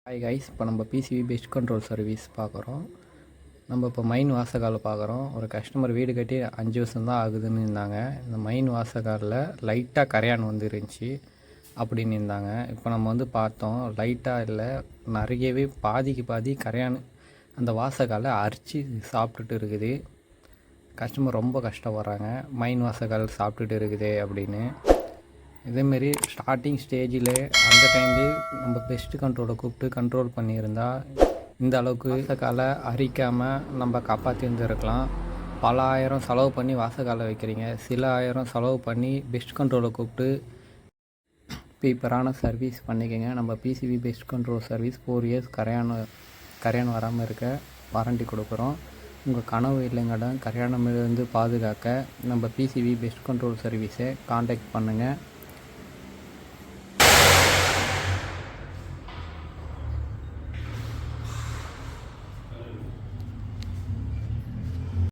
Hi guys, இப்போ நம்ம PCB pest control service பார்க்குறோம். நம்ம இப்போ மைன் வாசகால் பார்க்குறோம். ஒரு கஸ்டமர் வீடு கட்டி 5 வருஷம் தான் ஆகுதுன்னு இருந்தாங்க. இந்த மைன் வாசகாலில் லைட்டாக கரையான் வந்துருந்துச்சு அப்படின்னு இருந்தாங்க. இப்போ நம்ம வந்து பார்த்தோம், லைட்டாக இல்லை, நிறையவே பாதிக்கு பாதி கரையான் அந்த வாசகாலை அரிச்சு சாப்பிட்டுட்டு இருக்குது. கஸ்டமர் ரொம்ப கஷ்டப்படுறாங்க, மைன் வாசகால் சாப்பிட்டுட்டு இருக்குது அப்படின்னு. இதேமாரி ஸ்டார்டிங் ஸ்டேஜில் அந்த டைம்லேயே நம்ம பெஸ்ட் கண்ட்ரோலை கூப்பிட்டு கண்ட்ரோல் பண்ணியிருந்தால் இந்த அளவுக்கு வாசக்காலை அரிக்காமல் நம்ம காப்பாற்றி வந்துருக்கலாம். பல ஆயிரம் செலவு பண்ணி வாசக்காலை வைக்கிறீங்க, சில ஆயிரம் செலவு பண்ணி பெஸ்ட் கண்ட்ரோலை கூப்பிட்டு பீப்பரான சர்வீஸ் பண்ணிக்கோங்க. நம்ம PCB pest control service 4 years கரையான் வராமல் இருக்க வாரண்டி கொடுக்குறோம். உங்கள் கனவு இல்லைங்கடம் கரையானமிலிருந்து பாதுகாக்க நம்ம பிசிபி பெஸ்ட் கண்ட்ரோல் சர்வீஸை காண்டாக்ட் பண்ணுங்கள்.